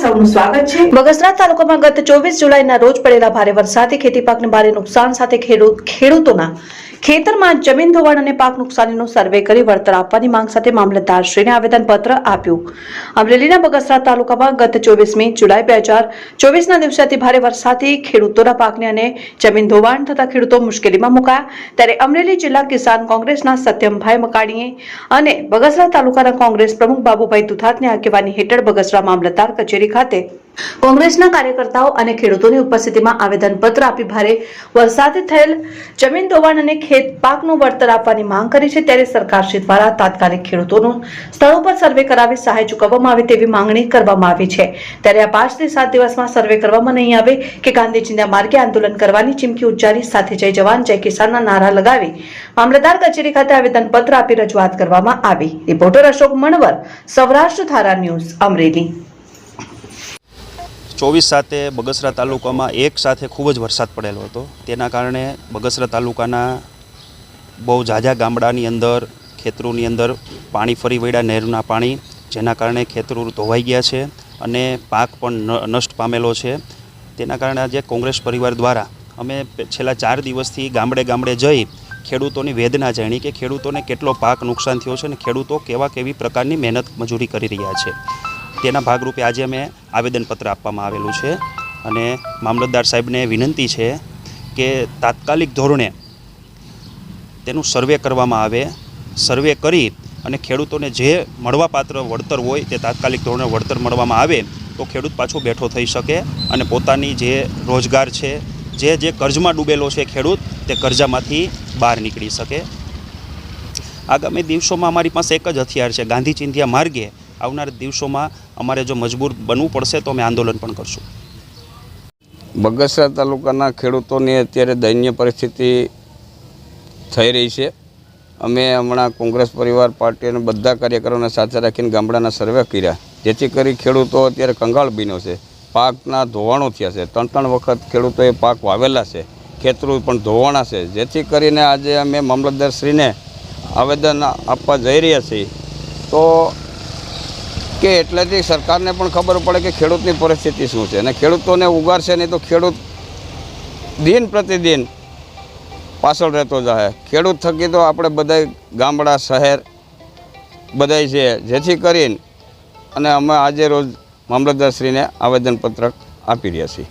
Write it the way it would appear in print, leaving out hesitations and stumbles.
સૌનું સ્વાગત છે। બગસરા તાલુકામાં ગત 24 જુલાઈના રોજ પડેલા ભારે વરસાદથી ખેતી પાકને ભારે નુકસાન સાથે ખેડૂતોના ખેતરમાં જમીન ધોવાણ અને પાક નુકસાનીનો સર્વે કરી વળતર આપવાની માંગ સાથે મામલતદારશ્રીને આવેદનપત્ર આપ્યું। અમરેલીના બગસરા તાલુકામાં ગત 24મી જુલાઈ 2024ના દિવસે અતિ ભારે વરસાદથી ખેડૂતોના પાકને અને જમીન ધોવાણ થતા ખેડૂતો મુશ્કેલીમાં મુકાયા। ત્યારે અમરેલી જિલ્લા કિસાન કોંગ્રેસના સત્યમભાઈ મકાણીએ અને બગસરા તાલુકાના કોંગ્રેસ પ્રમુખ બાબુભાઈ દુધાતની આગેવાની હેઠળ બગસરા મામલતદાર કચેરી ખાતે કોંગ્રેસના કાર્યકર્તાઓ અને ખેડૂતોની ઉપસ્થિતિમાં આવેદનપત્ર આપી ભારે વરસાદથી થયેલ જમીન ધોવાણ અને ખેત પાકનું વળતર આપવાની માંગ કરી છે। ત્યારે સરકારશ્રી દ્વારા તાત્કાલિક ખેડૂતોનું સ્થળો પર સર્વે કરાવી સહાય ચૂકવવામાં આવે તેવી માંગણી કરવામાં આવી છે। ત્યારે આ 5 થી 7 દિવસમાં સર્વે કરવામાં નહીં આવે કે ગાંધીજીના માર્ગે આંદોલન કરવાની ચીમકી ઉચ્ચારી સાથે જય જવાન જય કિસાનના નારા લગાવી મામલતદાર કચેરી ખાતે આવેદનપત્ર આપી રજૂઆત કરવામાં આવી। રિપોર્ટર અશોક મણવર, સૌરાષ્ટ્ર ધારા ન્યૂઝ, અમરેલી। 24/7 બગસરા તાલુકામાં એક સાથે ખૂબ જ વરસાદ પડેલો હતો। તેના કારણે બગસરા તાલુકાના બહુ ઝાઝા ગામડાની અંદર ખેતરોની અંદર પાણી ફરી વળ્યા, નહેરના પાણી, જેના કારણે ખેતરો ધોવાઈ ગયા છે અને પાક પણ નષ્ટ પામેલો છે। તેના કારણે આજે કોંગ્રેસ પરિવાર દ્વારા અમે છેલ્લા 4 દિવસથી ગામડે ગામડે જઈ ખેડૂતોની વેદના જાણી કે ખેડૂતોને કેટલો પાક નુકસાન થયો છે અને ખેડૂતો કેવી પ્રકારની મહેનત મજૂરી કરી રહ્યા છે। તેના ભાગરૂપે આજે અમે આવેદનપત્ર આપવામાં આવેલું છે અને મામલતદાર સાહેબને વિનંતી છે કે તાત્કાલિક ધોરણે તેનું સર્વે કરવામાં આવે। સર્વે કરી અને ખેડૂતોને જે મળવાપાત્ર વળતર હોય તે તાત્કાલિક ધોરણે વળતર મળવામાં આવે તો ખેડૂત પાછો બેઠો થઈ શકે અને પોતાની જે રોજગાર છે, જે કર્જમાં ડૂબેલો છે ખેડૂત, તે કર્જામાંથી બહાર નીકળી શકે। આગામી દિવસોમાં અમારી પાસે એક જ હથિયાર છે, ગાંધી ચિંધ્યા માર્ગે આવનાર દિવસોમાં અમારે જો મજબૂર બનવું પડશે તો અમે આંદોલન પણ કરશું। બગસરા તાલુકાના ખેડૂતોની અત્યારે દયનીય પરિસ્થિતિ થઈ રહી છે। અમે હમણાં કોંગ્રેસ પરિવાર પાર્ટી અને બધા કાર્યકરોને સાથે રાખીને ગામડાના સર્વે કર્યા, જેથી કરી ખેડૂતો અત્યારે કંગાળ બન્યો છે। પાકના ધોવાણો થયા છે, 3 વખત ખેડૂતોએ પાક વાવેલા છે, ખેતરો પણ ધોવાણા છે। જેથી કરીને આજે અમે મામલતદારશ્રીને આવેદન આપવા જઈ રહ્યા છીએ તો કે એટલેથી સરકારને પણ ખબર પડે કે ખેડૂતની પરિસ્થિતિ શું છે અને ખેડૂતોને ઉગારશે નહીં તો ખેડૂત દિન પ્રતિદિન પાછળ રહેતો જાય। ખેડૂત થકી તો આપણે બધા ગામડા શહેર બધાય છે, જેથી કરીને અને અમે આજે રોજ મામલતદારશ્રીને આવેદનપત્ર આપી રહ્યા છીએ।